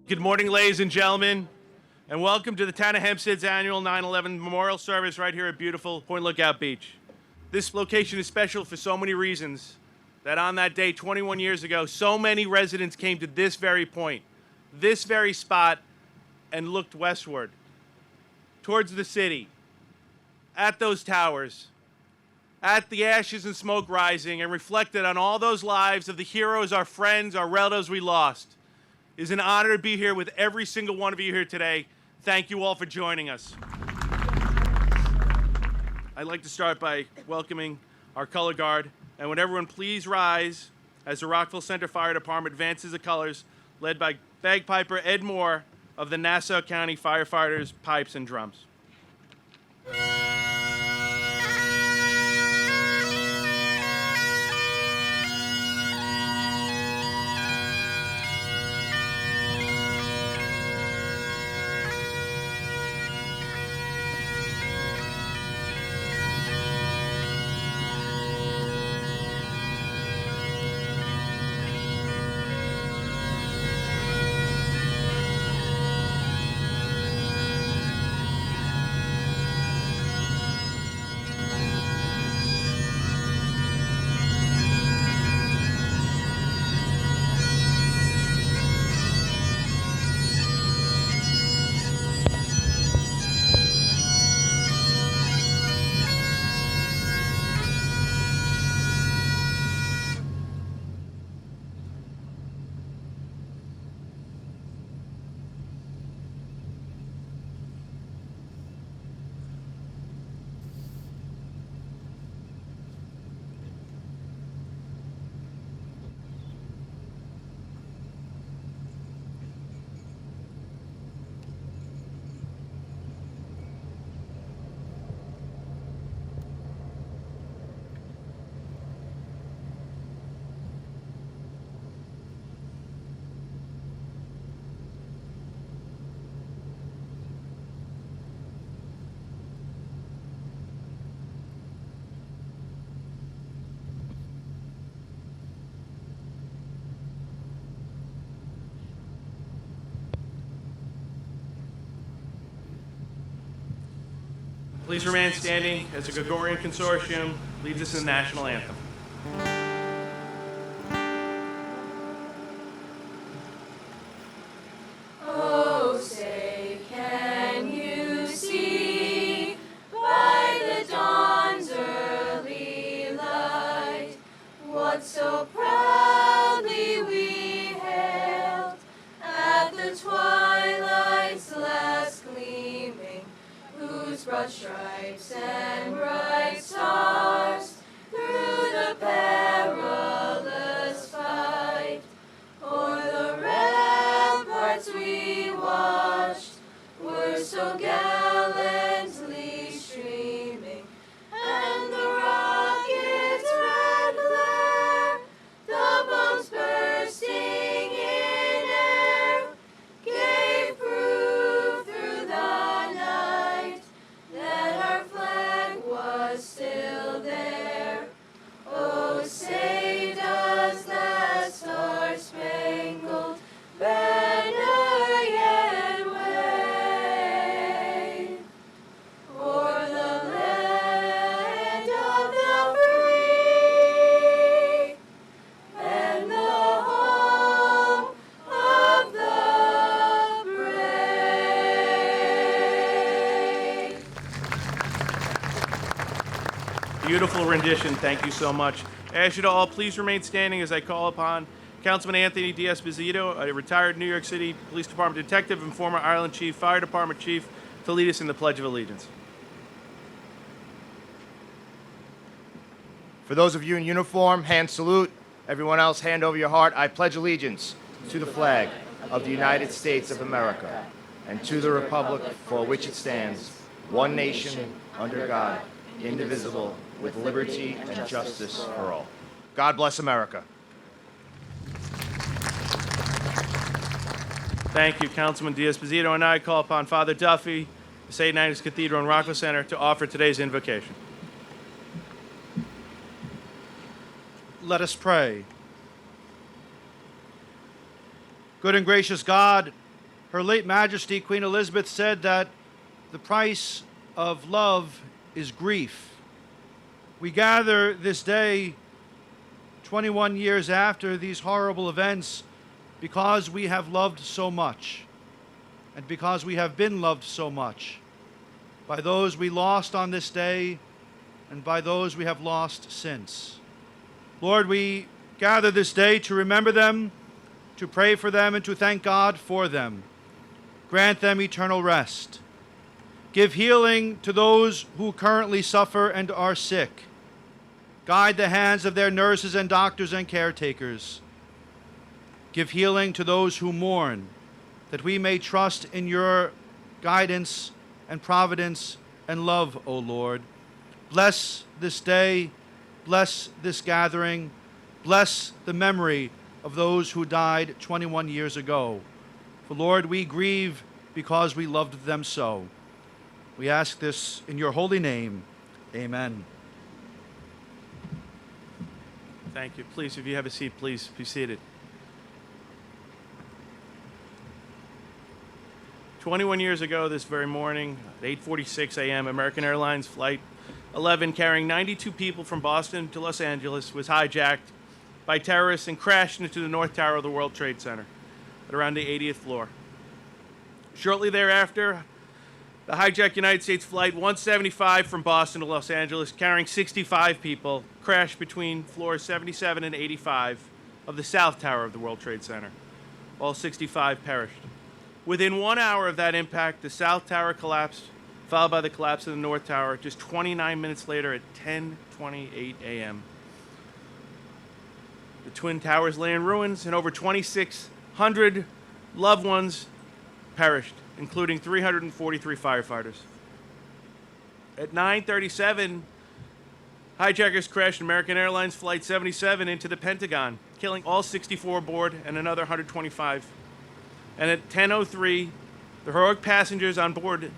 Good morning, ladies and gentlemen, and welcome to the town of Hempstead's annual 9/11 memorial service right here at beautiful Point Lookout Beach. This location is special for so many reasons that on that day 21 years ago, so many residents came to this very point, this very spot, and looked westward towards the city, at those towers, at the ashes and smoke rising, and reflected on all those lives of the heroes, our friends, our relatives we lost. It is an honor to be here with every single one of you here today. Thank you all for joining us. I'd like to start by welcoming our color guard, and would everyone please rise as the Rockville Center Fire Department advances the colors, led by bagpiper Ed Moore of the Nassau County Firefighters Pipes and Drums. Please remain standing as the Gregorian Consortium leads us in the national anthem. Oh, say, can you see by the dawn's early light what so proudly we hailed at the twilight's last gleaming, whose broad stripes and bright stars through the perilous fight o'er the ramparts we watched were so gallantly streaming, and the rocket's red glare, the bombs bursting in air, gave proof through the night that our flag was still there. Oh, say does that star-spangled banner yet wave o'er the land of the free and the home of the brave? Beautiful rendition. Thank you so much. I ask you to all please remain standing as I call upon Councilman Anthony D'Esposito, a retired New York City Police Department detective and former Ireland Chief Fire Department Chief, to lead us in the Pledge of Allegiance. For those of you in uniform, hand salute. Everyone else, hand over your heart. I pledge allegiance to the flag of the United States of America and to the republic for which it stands, one nation, under God, indivisible, with liberty and justice for all. God bless America. Thank you, Councilman D'Esposito. And now I call upon Father Duffy, the St. Agnes Cathedral and Rockville Center, to offer today's invocation. Let us pray. Good and gracious God, Her late Majesty, Queen Elizabeth, said that the price of love is grief. We gather this day, 21 years after these horrible events, because we have loved so much, and because we have been loved so much by those we lost on this day and by those we have lost since. Lord, we gather this day to remember them, to pray for them, and to thank God for them. Grant them eternal rest. Give healing to those who currently suffer and are sick. Guide the hands of their nurses and doctors and caretakers. Give healing to those who mourn, that we may trust in your guidance and providence and love, O Lord. Bless this day, bless this gathering, bless the memory of those who died 21 years ago. For Lord, we grieve because we loved them so. We ask this in your holy name. Amen. Thank you. Please, if you have a seat, please be seated. 21 years ago this very morning, at 8:46 a.m., American Airlines Flight 11, carrying 92 people from Boston to Los Angeles, was hijacked by terrorists and crashed into the North Tower of the World Trade Center at around the 80th floor. Shortly thereafter, the hijacked United States Flight 175 from Boston to Los Angeles, carrying 65 people, crashed between floors 77 and 85 of the South Tower of the World Trade Center. All 65 perished. Within 1 hour of that impact, the South Tower collapsed, followed by the collapse of the North Tower just 29 minutes later at 10:28 a.m. The Twin Towers lay in ruins, and over 2,600 loved ones perished, including 343 firefighters. At 9:37, hijackers crashed American Airlines Flight 77 into the Pentagon, killing all 64 aboard and another 125. And at 10:03, the heroic passengers on board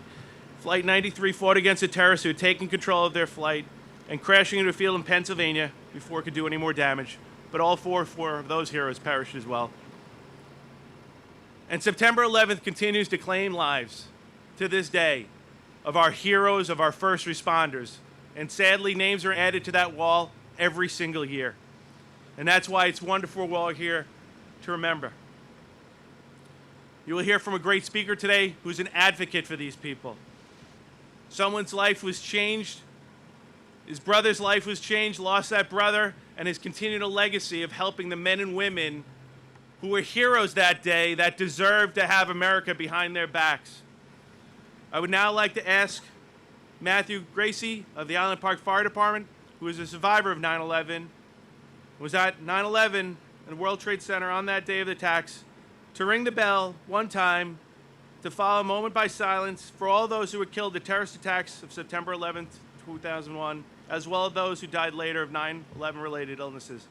Flight 93 fought against the terrorists who had taken control of their flight and crashing into a field in Pennsylvania before it could do any more damage. But all four of those heroes perished as well. And September 11th continues to claim lives to this day of our heroes, of our first responders. And sadly, names are added to that wall every single year. And that's why it's wonderful we're all here to remember. You will hear from a great speaker today who's an advocate for these people. Someone's life was changed. His brother's life was changed, lost that brother, and has continued a legacy of helping the men and women who were heroes that day that deserved to have America behind their backs. I would now like to ask Matthew Gracie of the Island Park Fire Department, who is a survivor of 9/11, was at 9/11 in the World Trade Center on that day of the attacks, to ring the bell one time to follow a moment by silence for all those who were killed in the terrorist attacks of September 11th, 2001, as well as those who died later of 9/11 related illnesses.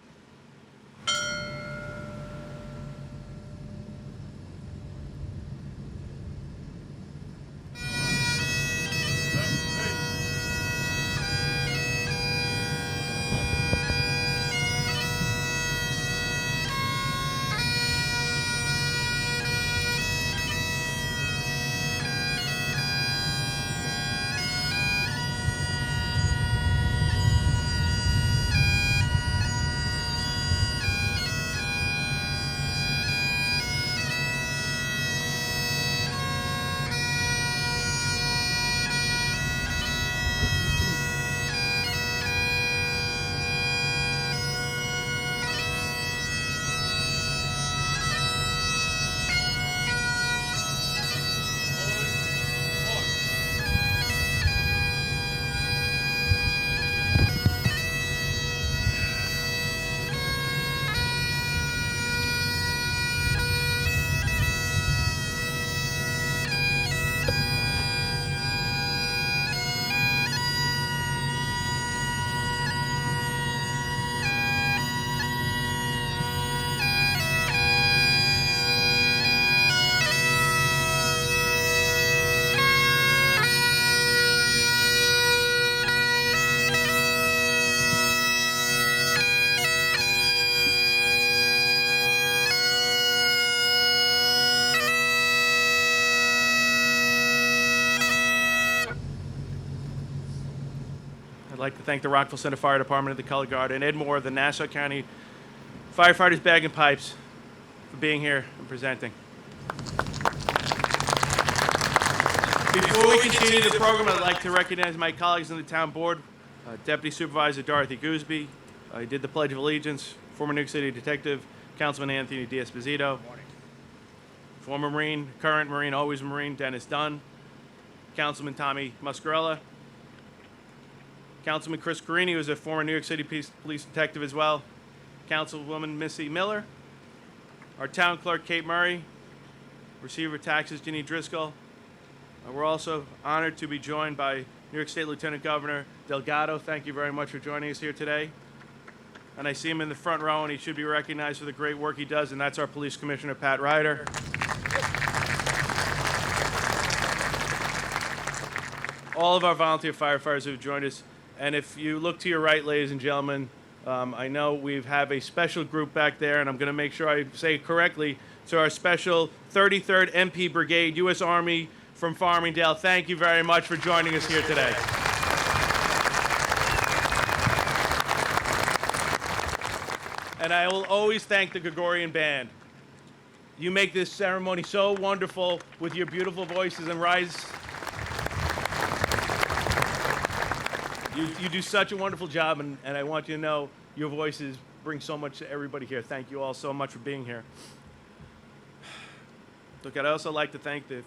I'd like to thank the Rockville Center Fire Department of the Color Guard and Ed Moore of the Nassau County Firefighters Bag and Pipes for being here and presenting. Before we continue the program, I'd like to recognize my colleagues on the town board. Deputy Supervisor Dorothy Gooseby. He did the Pledge of Allegiance. Former New York City Detective Councilman Anthony D'Esposito. Former Marine, current Marine, always Marine, Dennis Dunn. Councilman Tommy Muscarella. Councilman Chris Carini, who is a former New York City police detective as well. Councilwoman Missy Miller. Our town clerk, Kate Murray. Receiver of taxes, Ginny Driscoll. We're also honored to be joined by New York State Lieutenant Governor Delgado. Thank you very much for joining us here today. And I see him in the front row, and he should be recognized for the great work he does, and that's our Police Commissioner, Pat Ryder. All of our volunteer firefighters who have joined us. And if you look to your right, ladies and gentlemen, I know we have a special group back there, and I'm going to make sure I say it correctly. So our special 33rd MP Brigade, U.S. Army from Farmingdale. Thank you very much for joining us here today. And I will always thank the Gregorian Band. You make this ceremony so wonderful with your beautiful voices and rise. You do such a wonderful job, and I want you to know your voices bring so much to everybody here. Thank you all so much for being here. Look, I'd also like to thank the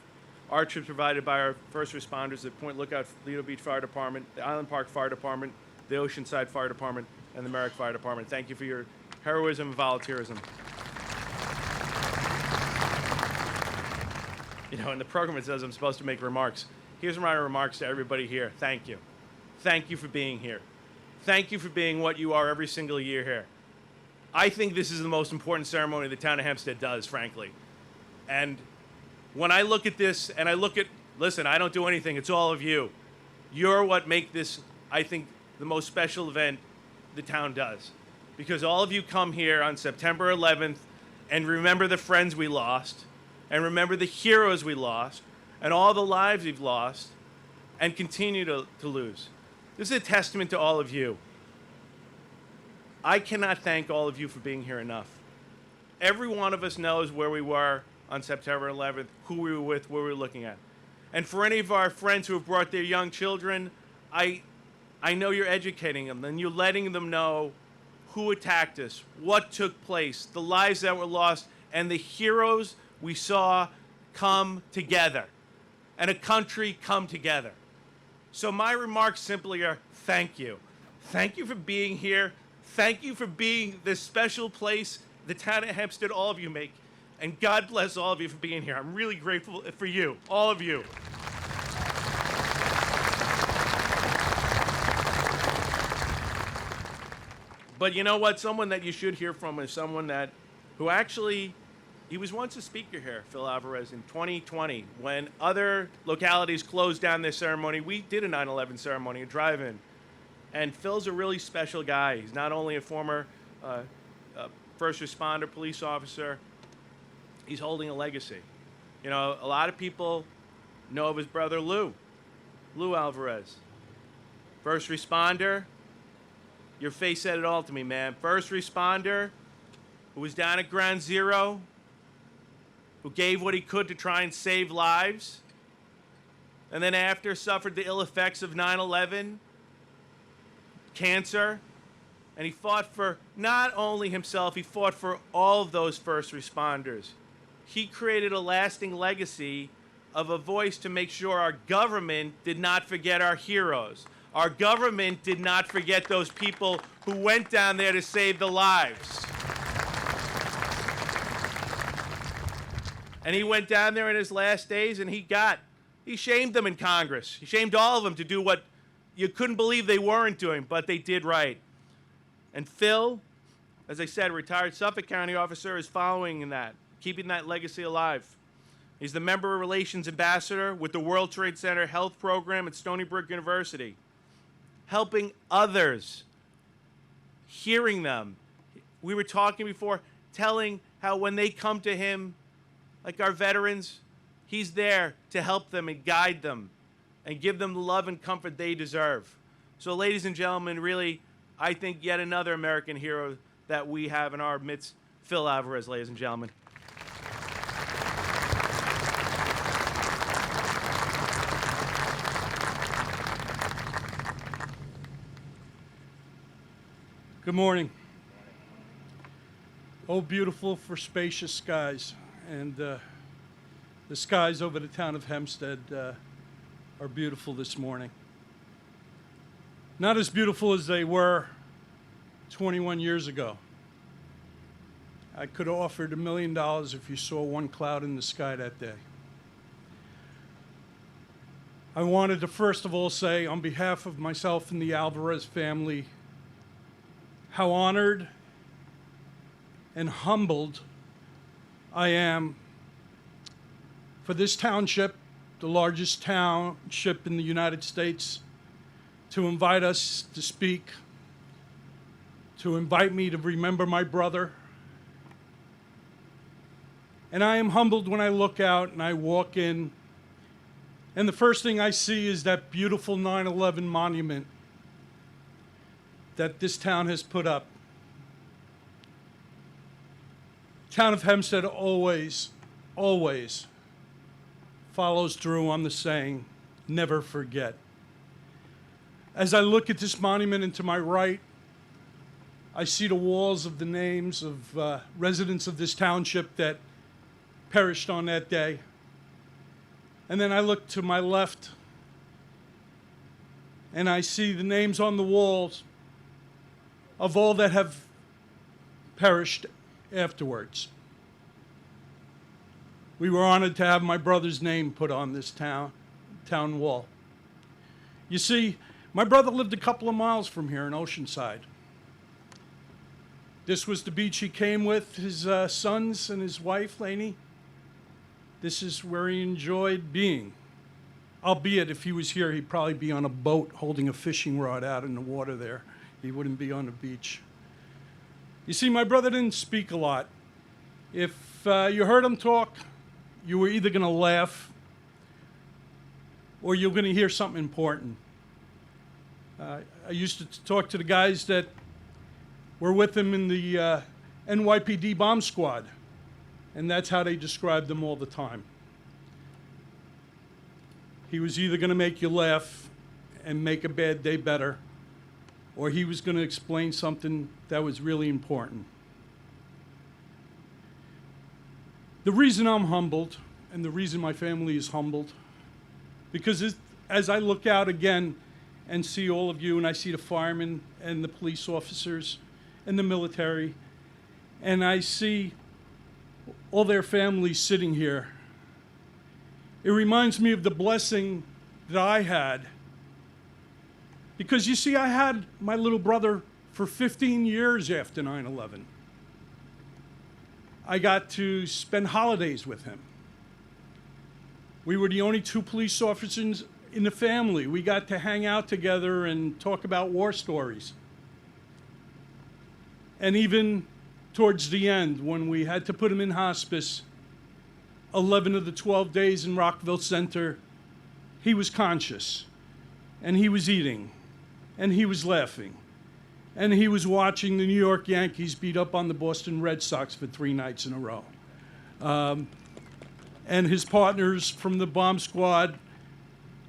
art trips provided by our first responders at Point Lookout, Lido Beach Fire Department, the Island Park Fire Department, the Oceanside Fire Department, and the Merrick Fire Department. Thank you for your heroism and volunteerism. You know, in the program it says I'm supposed to make remarks. Here's my remarks to everybody here. Thank you. Thank you for being here. Thank you for being what you are every single year here. I think this is the most important ceremony the town of Hempstead does, frankly. And when I look at this and I look at, listen, I don't do anything, it's all of you. You're what make this, I think, the most special event the town does. Because all of you come here on September 11th and remember the friends we lost, and remember the heroes we lost, and all the lives we've lost, and continue to lose. This is a testament to all of you. I cannot thank all of you for being here enough. Every one of us knows where we were on September 11th, who we were with, where we were looking at. And for any of our friends who have brought their young children, I know you're educating them, and you're letting them know who attacked us, what took place, the lives that were lost, and the heroes we saw come together, and a country come together. So my remarks simply are thank you. Thank you for being here. Thank you for being this special place the town of Hempstead all of you make. And God bless all of you for being here. I'm really grateful for you, all of you. But you know what? Someone that you should hear from is someone who actually, he was once a speaker here, Phil Alvarez, in 2020. When other localities closed down their ceremony, we did a 9/11 ceremony, a drive-in. And Phil's a really special guy. He's not only a former first responder, police officer, he's holding a legacy. You know, a lot of people know of his brother Lou Alvarez. First responder, your face said it all to me, man. First responder who was down at Ground Zero, who gave what he could to try and save lives, and then after suffered the ill effects of 9/11, cancer, and he fought for not only himself, he fought for all of those first responders. He created a lasting legacy of a voice to make sure our government did not forget our heroes. Our government did not forget those people who went down there to save the lives. And he went down there in his last days and he shamed them in Congress. He shamed all of them to do what you couldn't believe they weren't doing, but they did right. And Phil, as I said, retired Suffolk County officer, is following in that, keeping that legacy alive. He's the Member Relations Ambassador with the World Trade Center Health Program at Stony Brook University, helping others, hearing them. We were talking before, telling how when they come to him, like our veterans, he's there to help them and guide them and give them the love and comfort they deserve. So, ladies and gentlemen, really, I think yet another American hero that we have in our midst, Phil Alvarez, ladies and gentlemen. Good morning. Oh, beautiful for spacious skies. And the skies over the town of Hempstead are beautiful this morning. Not as beautiful as they were 21 years ago. I could have offered $1 million if you saw one cloud in the sky that day. I wanted to first of all say, on behalf of myself and the Alvarez family, how honored and humbled I am for this township, the largest township in the United States, to invite us to speak, to invite me to remember my brother. And I am humbled when I look out and I walk in, and the first thing I see is that beautiful 9/11 monument that this town has put up. Town of Hempstead always follows through on the saying, never forget. As I look at this monument and to my right, I see the walls of the names of residents of this township that perished on that day. And then I look to my left and I see the names on the walls of all that have perished afterwards. We were honored to have my brother's name put on this town wall. You see, my brother lived a couple of miles from here in Oceanside. This was the beach he came with his sons and his wife, Lainey. This is where he enjoyed being. Albeit, if he was here, he'd probably be on a boat holding a fishing rod out in the water there. He wouldn't be on the beach. You see, my brother didn't speak a lot. If you heard him talk, you were either going to laugh or you're going to hear something important. I used to talk to the guys that were with him in the NYPD bomb squad, and that's how they described him all the time. He was either going to make you laugh and make a bad day better, or he was going to explain something that was really important. The reason I'm humbled, and the reason my family is humbled, because as I look out again and see all of you, and I see the firemen and the police officers and the military, and I see all their families sitting here, it reminds me of the blessing that I had. Because you see, I had my little brother for 15 years after 9/11. I got to spend holidays with him. We were the only two police officers in the family. We got to hang out together and talk about war stories. And even towards the end, when we had to put him in hospice, 11 of the 12 days in Rockville Center, he was conscious, and he was eating, and he was laughing, and he was watching the New York Yankees beat up on the Boston Red Sox for 3 nights in a row. And his partners from the bomb squad,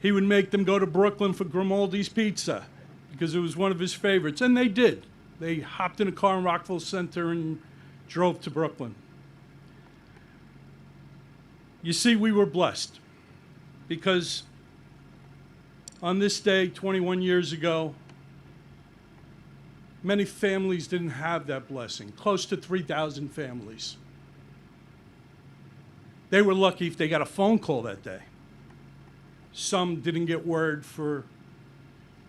he would make them go to Brooklyn for Grimaldi's Pizza because it was one of his favorites, and they did. They hopped in a car in Rockville Center and drove to Brooklyn. You see, we were blessed because on this day, 21 years ago, many families didn't have that blessing, close to 3,000 families. They were lucky if they got a phone call that day. Some didn't get word for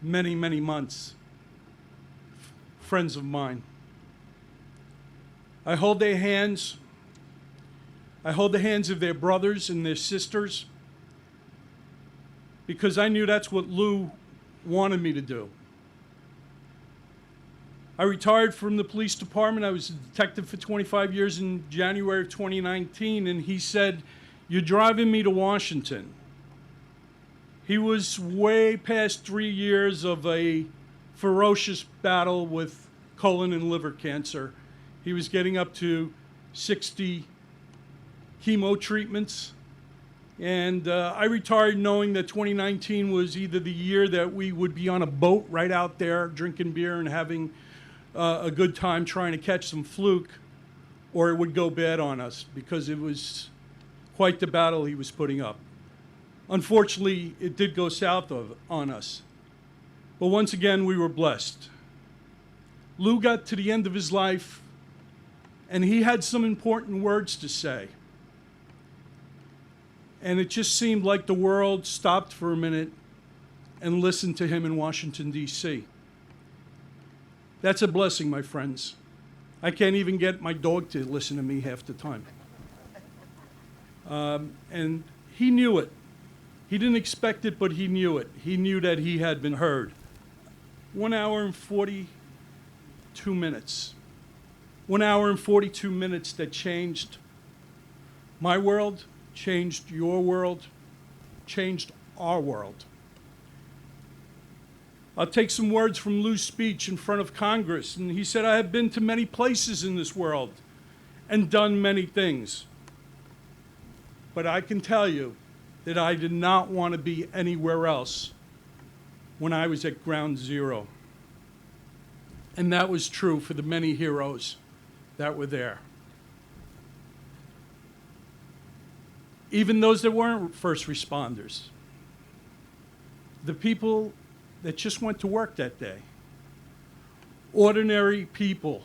many, many months. Friends of mine. I hold their hands. I hold the hands of their brothers and their sisters because I knew that's what Lou wanted me to do. I retired from the police department. I was a detective for 25 years in January of 2019, and he said, "You're driving me to Washington." He was way past 3 years of a ferocious battle with colon and liver cancer. He was getting up to 60 chemo treatments. And I retired knowing that 2019 was either the year that we would be on a boat right out there drinking beer and having a good time trying to catch some fluke, or it would go bad on us because it was quite the battle he was putting up. Unfortunately, it did go south on us. But once again, we were blessed. Lou got to the end of his life, and he had some important words to say. And it just seemed like the world stopped for a minute and listened to him in Washington, D.C. That's a blessing, my friends. I can't even get my dog to listen to me half the time. And he knew it. He didn't expect it, but he knew it. He knew that he had been heard. 1 hour and 42 minutes. 1 hour and 42 minutes that changed my world, changed your world, changed our world. I'll take some words from Lou's speech in front of Congress, and he said, "I have been to many places in this world and done many things. But I can tell you that I did not want to be anywhere else when I was at ground zero." And that was true for the many heroes that were there. Even those that weren't first responders. The people that just went to work that day. Ordinary people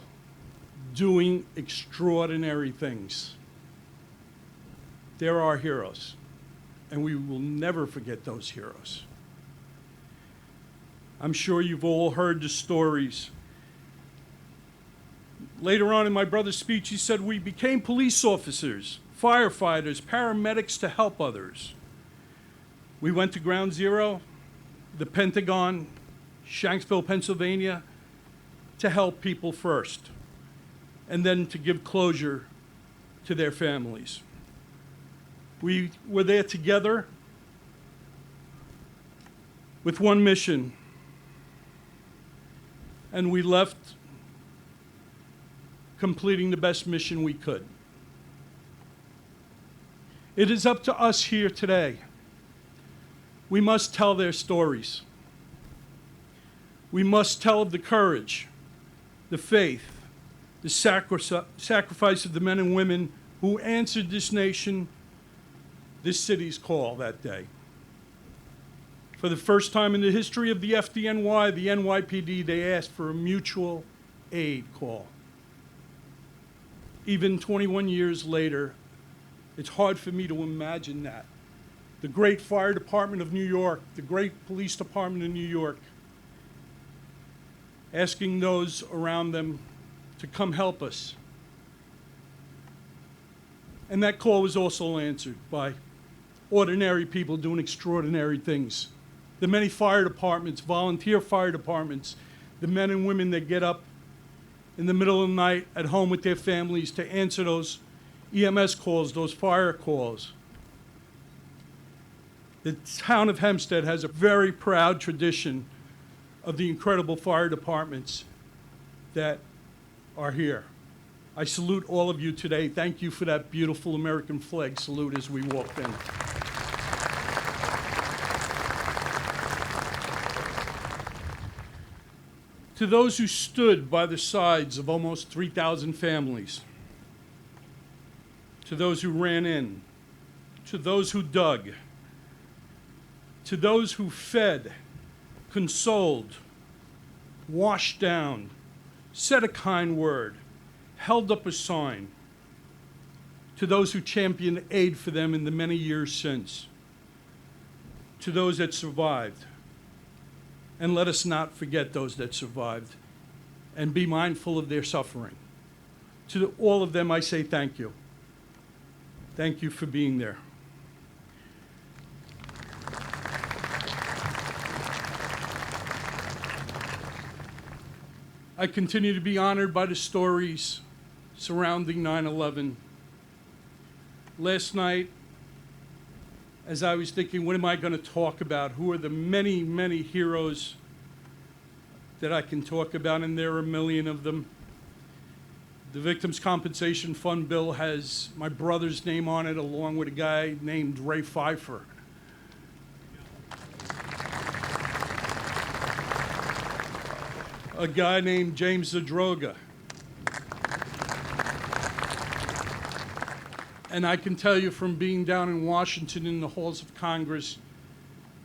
doing extraordinary things. They're our heroes, and we will never forget those heroes. I'm sure you've all heard the stories. Later on in my brother's speech, he said, "We became police officers, firefighters, paramedics to help others. We went to Ground Zero, the Pentagon, Shanksville, Pennsylvania, to help people first, and then to give closure to their families. We were there together with one mission, and we left completing the best mission we could. It is up to us here today. We must tell their stories. We must tell of the courage, the faith, the sacrifice of the men and women who answered this nation, this city's call that day. For the first time in the history of the FDNY, the NYPD, they asked for a mutual aid call. Even 21 years later, it's hard for me to imagine that. The great fire department of New York, the great police department of New York, asking those around them to come help us. And that call was also answered by ordinary people doing extraordinary things. The many fire departments, volunteer fire departments, the men and women that get up in the middle of the night at home with their families to answer those EMS calls, those fire calls. The town of Hempstead has a very proud tradition of the incredible fire departments that are here. I salute all of you today. Thank you for that beautiful American flag salute as we walked in. To those who stood by the sides of almost 3,000 families, to those who ran in, to those who dug, to those who fed, consoled, washed down, said a kind word, held up a sign, to those who championed aid for them in the many years since, to those that survived. And let us not forget those that survived and be mindful of their suffering. To all of them, I say thank you. Thank you for being there. I continue to be honored by the stories surrounding 9/11. Last night, as I was thinking, what am I going to talk about? Who are the many, many heroes that I can talk about? And there are a million of them. The Victims' Compensation Fund bill has my brother's name on it, along with a guy named Ray Pfeiffer. A guy named James Zadroga. And I can tell you from being down in Washington in the halls of Congress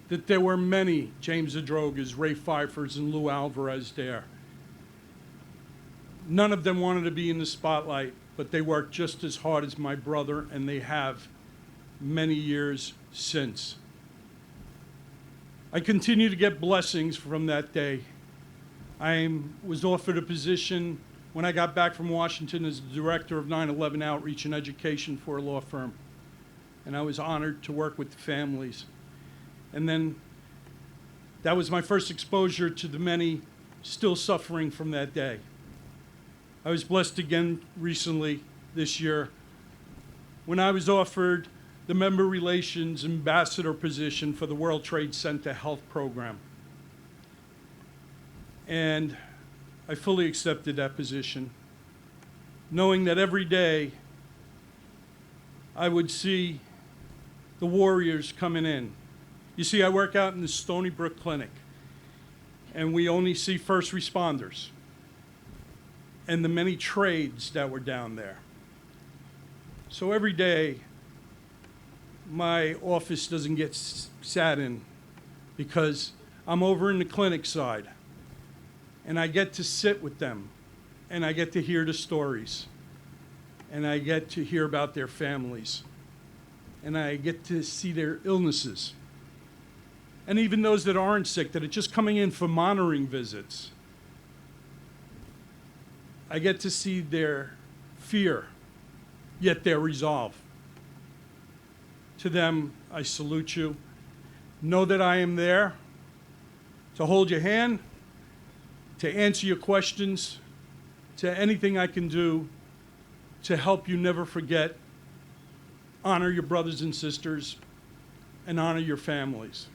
that there were many James Zadrogas, Ray Pfeiffers, and Lou Alvarez there. None of them wanted to be in the spotlight, but they worked just as hard as my brother, and they have many years since. I continue to get blessings from that day. I was offered a position when I got back from Washington as the director of 9/11 outreach and education for a law firm. And I was honored to work with the families. And then that was my first exposure to the many still suffering from that day. I was blessed again recently this year when I was offered the member relations ambassador position for the World Trade Center Health Program. And I fully accepted that position, knowing that every day I would see the warriors coming in. You see, I work out in the Stony Brook Clinic, and we only see first responders and the many trades that were down there. So every day, my office doesn't get sat in because I'm over in the clinic side. And I get to sit with them, and I get to hear the stories, and I get to hear about their families, and I get to see their illnesses. And even those that aren't sick, that are just coming in for monitoring visits, I get to see their fear, yet their resolve. To them, I salute you. Know that I am there to hold your hand, to answer your questions, to anything I can do to help you never forget, honor your brothers and sisters, and honor your families.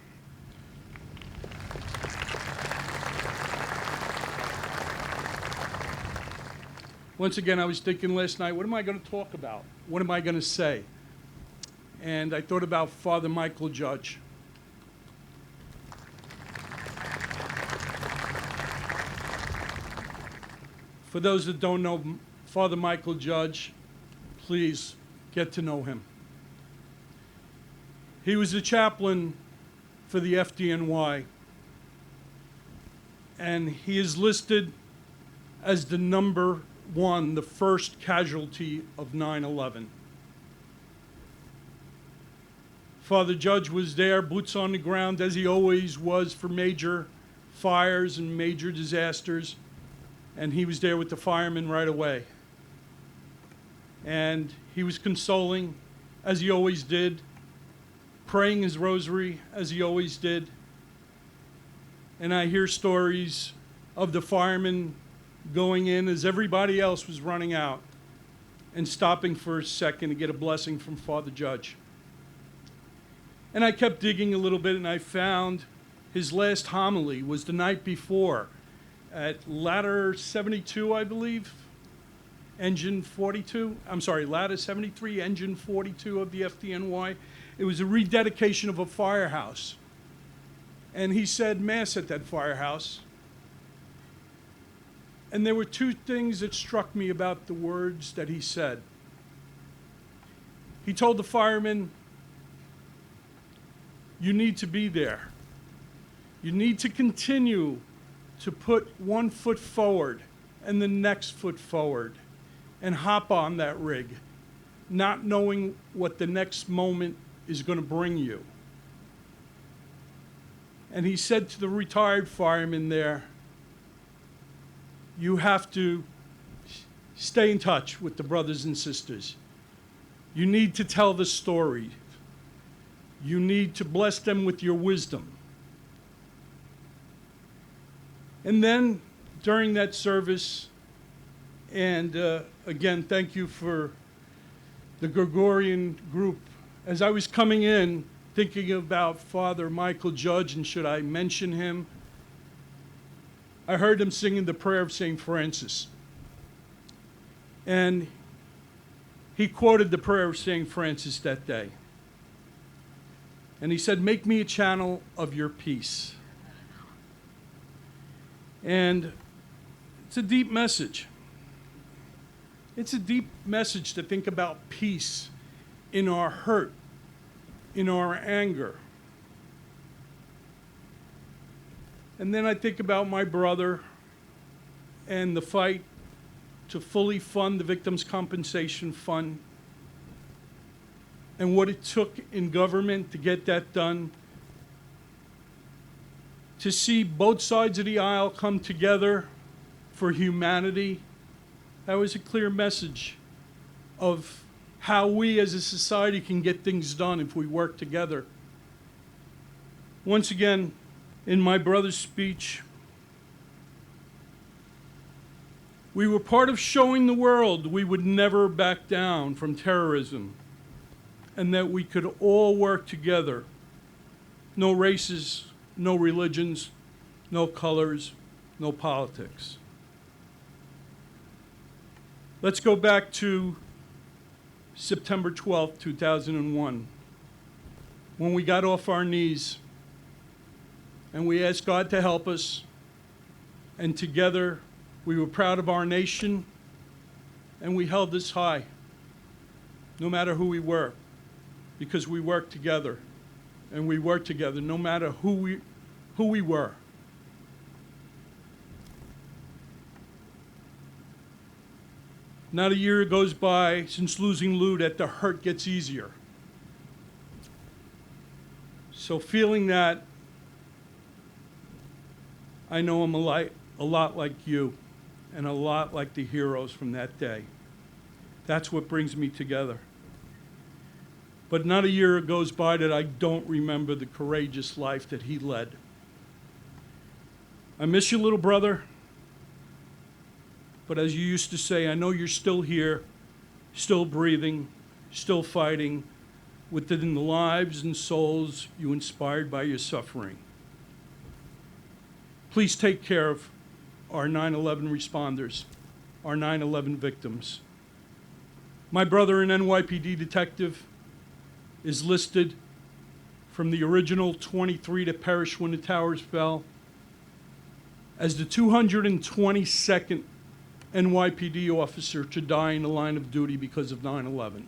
Once again, I was thinking last night, what am I going to talk about? What am I going to say? And I thought about Father Michael Judge. For those that don't know Father Michael Judge, please get to know him. He was the chaplain for the FDNY, and he is listed as the number one, the first casualty of 9/11. Father Judge was there, boots on the ground, as he always was for major fires and major disasters. And he was there with the firemen right away. And he was consoling, as he always did, praying his rosary, as he always did. And I hear stories of the firemen going in as everybody else was running out and stopping for a second to get a blessing from Father Judge. And I kept digging a little bit, and I found his last homily was the night before at ladder 72, I believe, engine 42. I'm sorry, ladder 73, engine 42 of the FDNY. It was a rededication of a firehouse. And he said Mass at that firehouse. And there were two things that struck me about the words that he said. He told the firemen, you need to be there. You need to continue to put one foot forward and the next foot forward and hop on that rig, not knowing what the next moment is going to bring you. And he said to the retired firemen there, you have to stay in touch with the brothers and sisters. You need to tell the story. You need to bless them with your wisdom. And then during that service, and again, thank you for the Gregorian group. As I was coming in thinking about Father Michael Judge, and should I mention him? I heard him singing the prayer of St. Francis. And he quoted the prayer of St. Francis that day. And he said, "Make me a channel of your peace." And it's a deep message. It's a deep message to think about peace in our hurt, in our anger. And then I think about my brother and the fight to fully fund the Victims' Compensation Fund and what it took in government to get that done. To see both sides of the aisle come together for humanity, that was a clear message of how we as a society can get things done if we work together. Once again, in my brother's speech, we were part of showing the world we would never back down from terrorism and that we could all work together. No races, no religions, no colors, no politics. Let's go back to September 12th, 2001, when we got off our knees and we asked God to help us, and together we were proud of our nation and we held this high, no matter who we were, because we worked together, and we worked together no matter who we were. Not a year goes by since losing Lou that the hurt gets easier. So feeling that, I know I'm a lot like you and a lot like the heroes from that day. That's what brings me together. But not a year goes by that I don't remember the courageous life that he led. I miss you, little brother. But as you used to say, I know you're still here, still breathing, still fighting within the lives and souls you inspired by your suffering. Please take care of our 9/11 responders, our 9/11 victims. My brother, an NYPD detective, is listed from the original 23 that perished when the towers fell as the 222nd NYPD officer to die in the line of duty because of 9/11.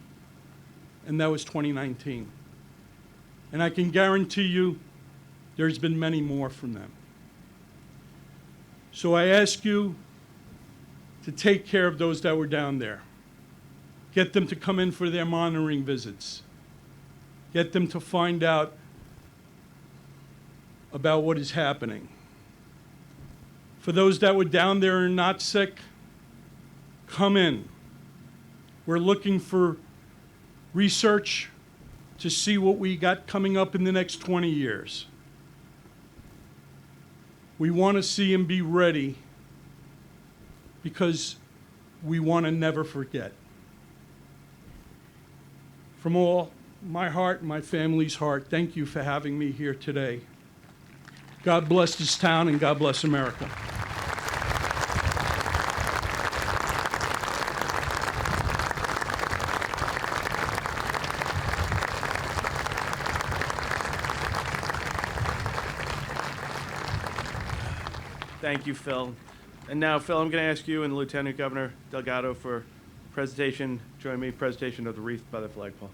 And that was 2019. And I can guarantee you there's been many more from them. So I ask you to take care of those that were down there. Get them to come in for their monitoring visits. Get them to find out about what is happening. For those that were down there and not sick, come in. We're looking for research to see what we got coming up in the next 20 years. We want to see and be ready because we want to never forget. From all my heart and my family's heart, thank you for having me here today. God bless this town and God bless America. Thank you, Phil. And now, Phil, I'm going to ask you and Lieutenant Governor Delgado for presentation. Join me in presentation of the wreath by the flagpole.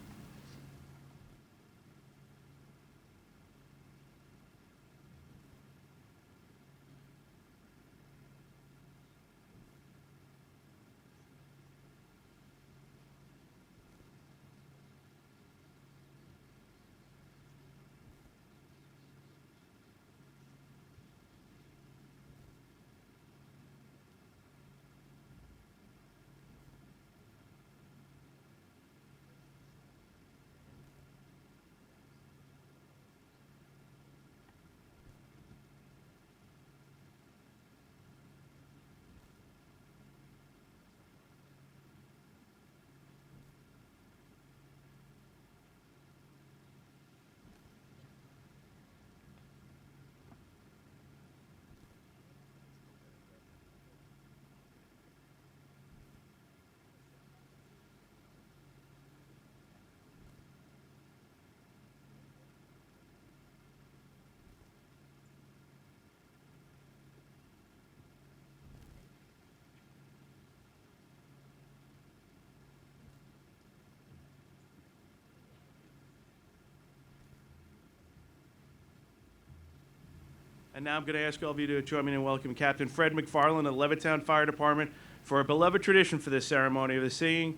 And now I'm going to ask all of you to join me in welcoming Captain Fred McFarland of the Levittown Fire Department for a beloved tradition for this ceremony of the singing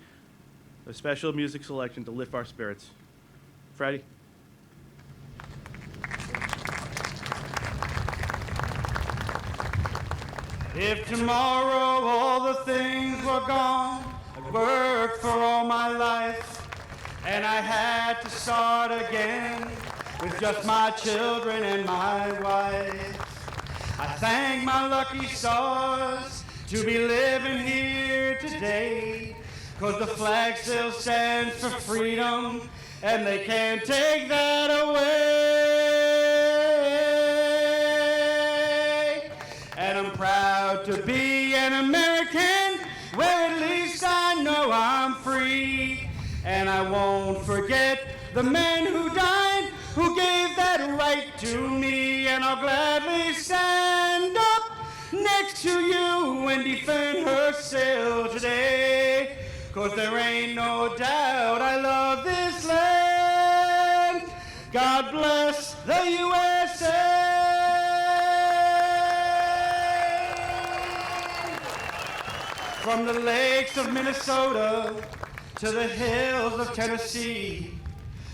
a special music selection to lift our spirits. Freddie. If tomorrow all the things were gone, I'd worked for all my life, and I had to start again with just my children and my wife. I thank my lucky stars to be living here today, 'cause the flag still stands for freedom, and they can't take that away. And I'm proud to be an American, where at least I know I'm free. And I won't forget the men who died, who gave that right to me. And I'll gladly stand up next to you and defend her still today. 'Cause there ain't no doubt I love this land. God bless the USA. From the lakes of Minnesota to the hills of Tennessee,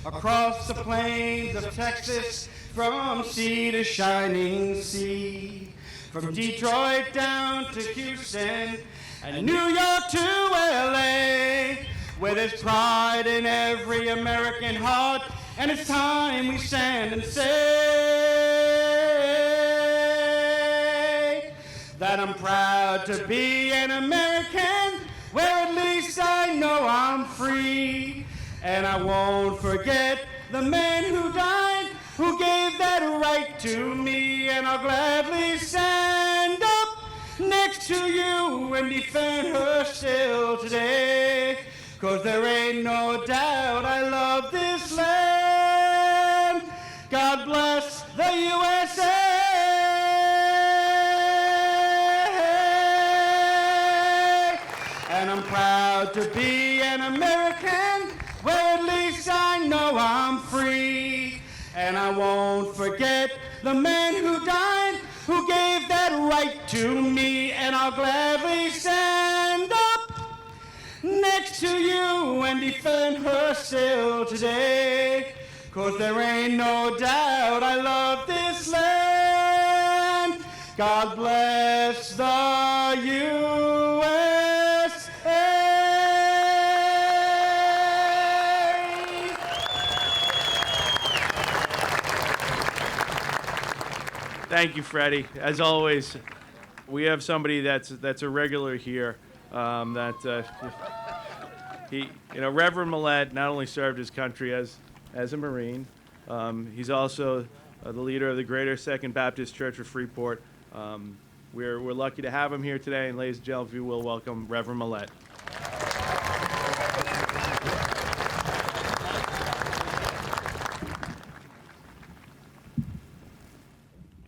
across the plains of Texas, from sea to shining sea, from Detroit down to Houston and New York to LA, where there's pride in every American heart, and it's time we stand and say that I'm proud to be an American, where at least I know I'm free. And I won't forget the men who died, who gave that right to me. And I'll gladly stand up next to you and defend her still today. 'Cause there ain't no doubt I love this land. God bless the USA. And I'm proud to be an American, where at least I know I'm free. And I won't forget the men who died, who gave that right to me. And I'll gladly stand up next to you and defend her still today. 'Cause there ain't no doubt I love this land. God bless the USA. Thank you, Freddie. As always, we have somebody that's a regular here. Reverend Millett not only served his country as a Marine, he's also the leader of the Greater Second Baptist Church of Freeport. We're lucky to have him here today, and ladies and gentlemen, if you will welcome Reverend Millett.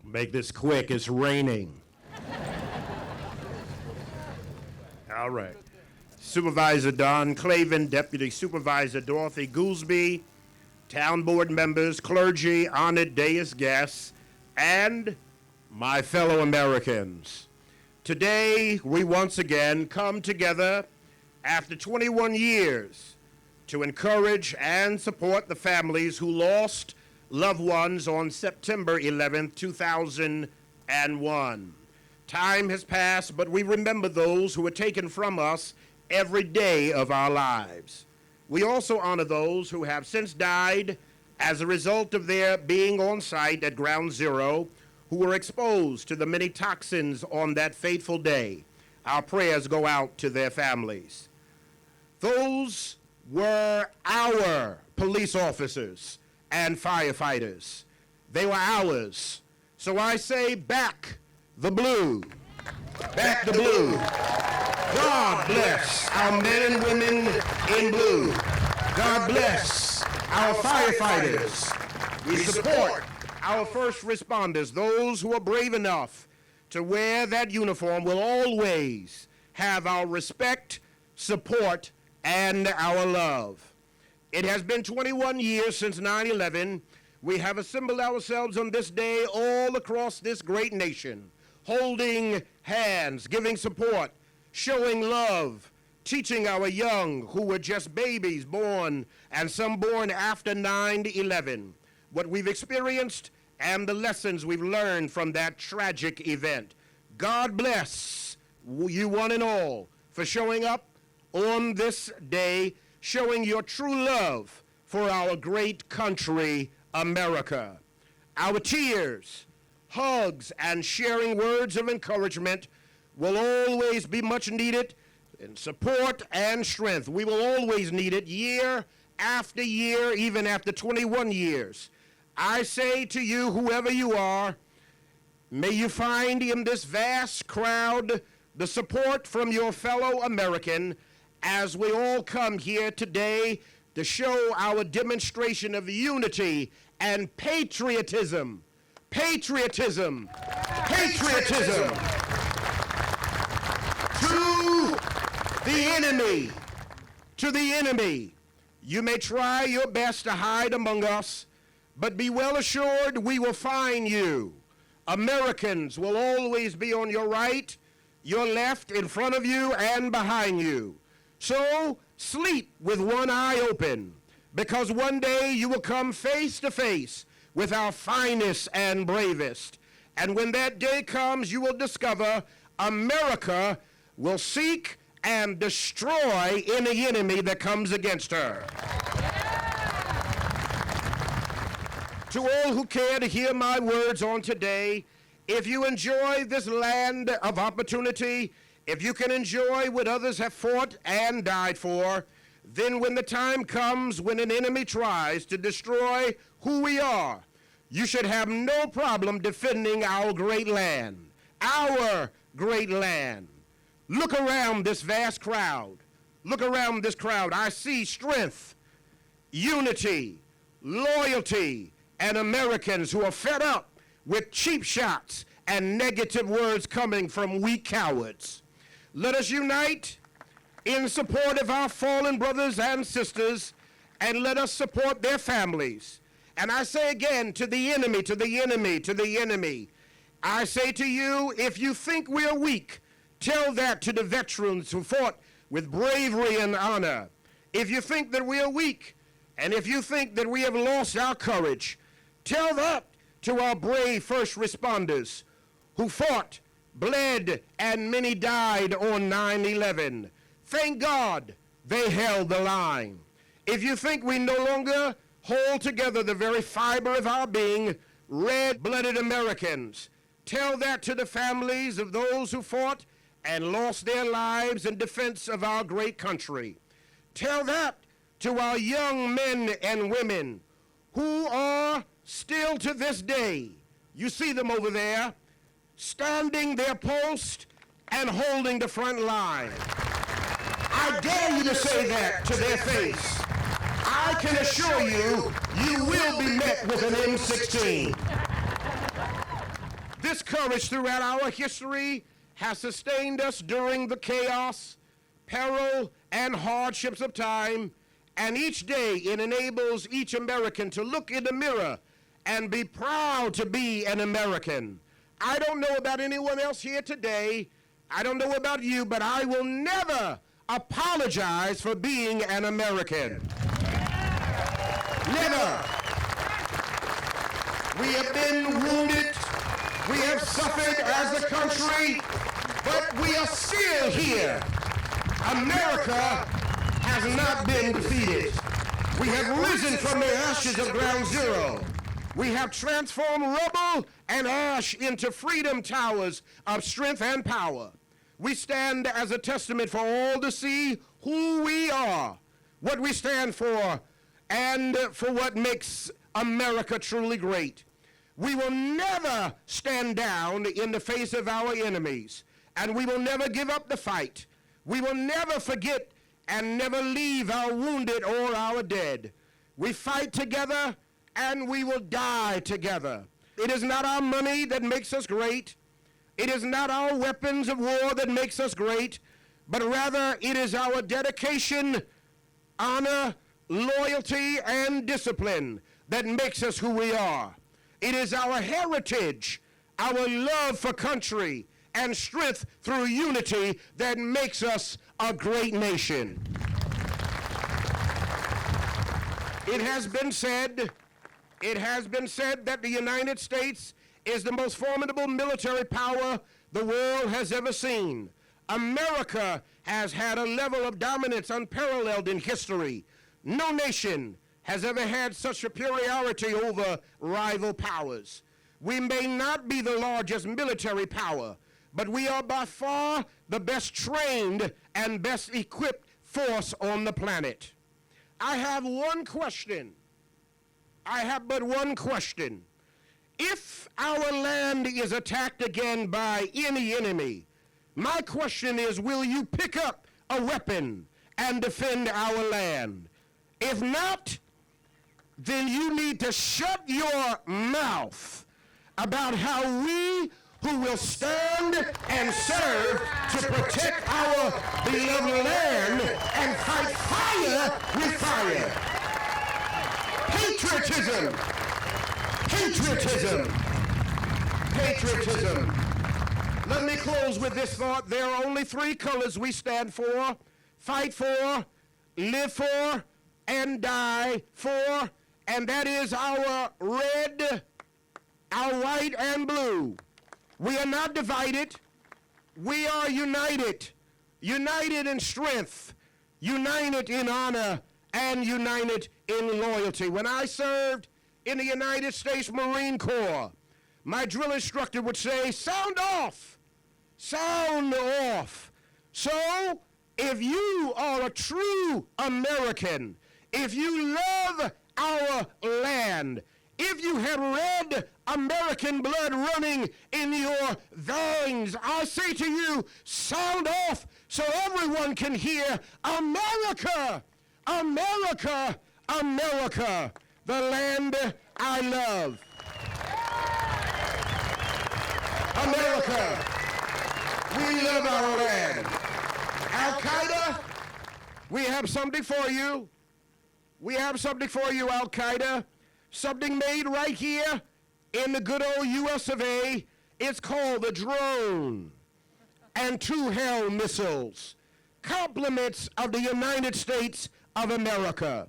Make this quick, it's raining. All right. Supervisor Don Clavin, Deputy Supervisor Dorothy Goolsby, Town Board members, clergy, honored dais guests, and my fellow Americans. Today, we once again come together after 21 years to encourage and support the families who lost loved ones on September 11th, 2001. Time has passed, but we remember those who were taken from us every day of our lives. We also honor those who have since died as a result of their being on site at Ground Zero, who were exposed to the many toxins on that fateful day. Our prayers go out to their families. Those were our police officers and firefighters. They were ours. So I say, back the blue. Back the blue. God bless our men and women in blue. God bless our firefighters. We support our first responders. Those who are brave enough to wear that uniform will always have our respect, support, and our love. It has been 21 years since 9/11, we have assembled ourselves on this day all across this great nation, holding hands, giving support, showing love, teaching our young who were just babies born, and some born after 9/11, what we've experienced and the lessons we've learned from that tragic event. God bless you one and all for showing up on this day, showing your true love for our great country, America. Our tears, hugs, and sharing words of encouragement will always be much needed in support and strength. We will always need it year after year, even after 21 years. I say to you, whoever you are, may you find in this vast crowd the support from your fellow American as we all come here today to show our demonstration of unity and patriotism. Patriotism. Patriotism. To the enemy. To the enemy. You may try your best to hide among us, but be well assured we will find you. Americans will always be on your right, your left, in front of you, and behind you. So sleep with one eye open, because one day you will come face to face with our finest and bravest. And when that day comes, you will discover America will seek and destroy any enemy that comes against her. To all who care to hear my words on today, if you enjoy this land of opportunity, if you can enjoy what others have fought and died for, then when the time comes when an enemy tries to destroy who we are, you should have no problem defending our great land. Our great land. Look around this vast crowd. Look around this crowd. I see strength, unity, loyalty, and Americans who are fed up with cheap shots and negative words coming from weak cowards. Let us unite in support of our fallen brothers and sisters, and let us support their families. And I say again, to the enemy, to the enemy, to the enemy, I say to you, if you think we are weak, tell that to the veterans who fought with bravery and honor. If you think that we are weak, and if you think that we have lost our courage, tell that to our brave first responders who fought, bled, and many died on 9/11. Thank God they held the line. If you think we no longer hold together the very fiber of our being, red-blooded Americans, tell that to the families of those who fought and lost their lives in defense of our great country. Tell that to our young men and women who are still to this day, you see them over there, standing their post and holding the front line. I dare you to say that to their face. I can assure you, you will be met with an M16. This courage throughout our history has sustained us during the chaos, peril, and hardships of time, and each day it enables each American to look in the mirror and be proud to be an American. I don't know about anyone else here today. I don't know about you, but I will never apologize for being an American. Never. We have been wounded. We have suffered as a country, but we are still here. America has not been defeated. We have risen from the ashes of ground zero. We have transformed rubble and ash into freedom towers of strength and power. We stand as a testament for all to see who we are, what we stand for, and for what makes America truly great. We will never stand down in the face of our enemies, and we will never give up the fight. We will never forget and never leave our wounded or our dead. We fight together, and we will die together. It is not our money that makes us great. It is not our weapons of war that makes us great, but rather it is our dedication, honor, loyalty, and discipline that makes us who we are. It is our heritage, our love for country, and strength through unity that makes us a great nation. It has been said that the United States is the most formidable military power the world has ever seen. America has had a level of dominance unparalleled in history. No nation has ever had such superiority over rival powers. We may not be the largest military power, but we are by far the best trained and best equipped force on the planet. I have one question. I have but one question. If our land is attacked again by any enemy, my question is, will you pick up a weapon and defend our land? If not, then you need to shut your mouth about how we who will stand and serve to protect our beloved land and fight fire with fire. Patriotism, patriotism, patriotism. Let me close with this thought. There are only three colors we stand for: fight for, live for, and die for, and that is our red, our white, and blue. We are not divided. We are united. United in strength, united in honor, and united in loyalty. When I served in the United States Marine Corps, my drill instructor would say, sound off, sound off. So if you are a true American, if you love our land, if you have red American blood running in your veins, I say to you, sound off so everyone can hear, America, America, America, the land I love. America, we love our land. Al-Qaeda, we have something for you. We have something for you, Al-Qaeda. Something made right here in the good old US of A. It's called the drone and two Hell missiles. Compliments of the United States of America.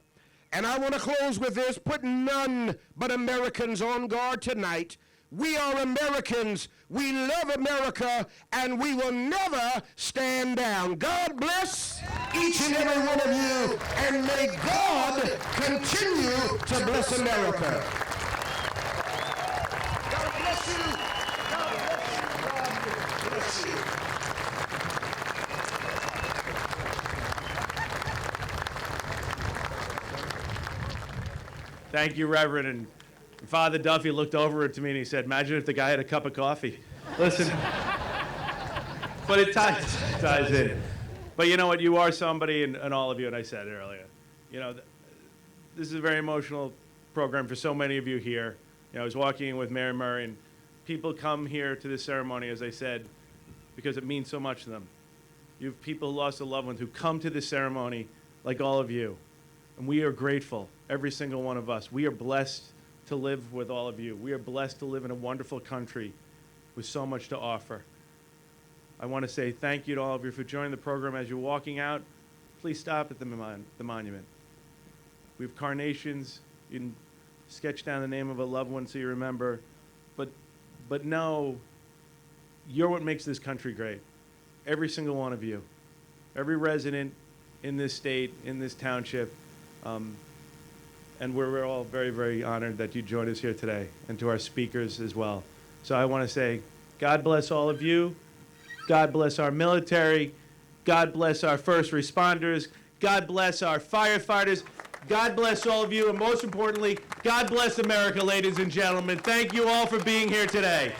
And I want to close with this, put none but Americans on guard tonight. We are Americans, we love America, and we will never stand down. God bless each and every one of you, and may God continue to bless America. God bless you. God bless you. God bless you. Thank you, Reverend. And Father Duffy looked over to me and he said, imagine if the guy had a cup of coffee. Listen, but it ties in. But you know what? You are somebody, and all of you, and I said it earlier, you know, this is a very emotional program for so many of you here. You know, I was walking in with Mary Murray, and people come here to this ceremony, as I said, because it means so much to them. You have people who lost a loved one who come to this ceremony like all of you. And we are grateful, every single one of us. We are blessed to live with all of you. We are blessed to live in a wonderful country with so much to offer. I want to say thank you to all of you for joining the program. As you're walking out, please stop at the monument. We have carnations. You can sketch down the name of a loved one so you remember. But know, you're what makes this country great. Every single one of you. Every resident in this state, in this township. And we're all very, very honored that you joined us here today, and to our speakers as well. So I want to say, God bless all of you. God bless our military. God bless our first responders. God bless our firefighters. God bless all of you. And most importantly, God bless America, ladies and gentlemen. Thank you all for being here today.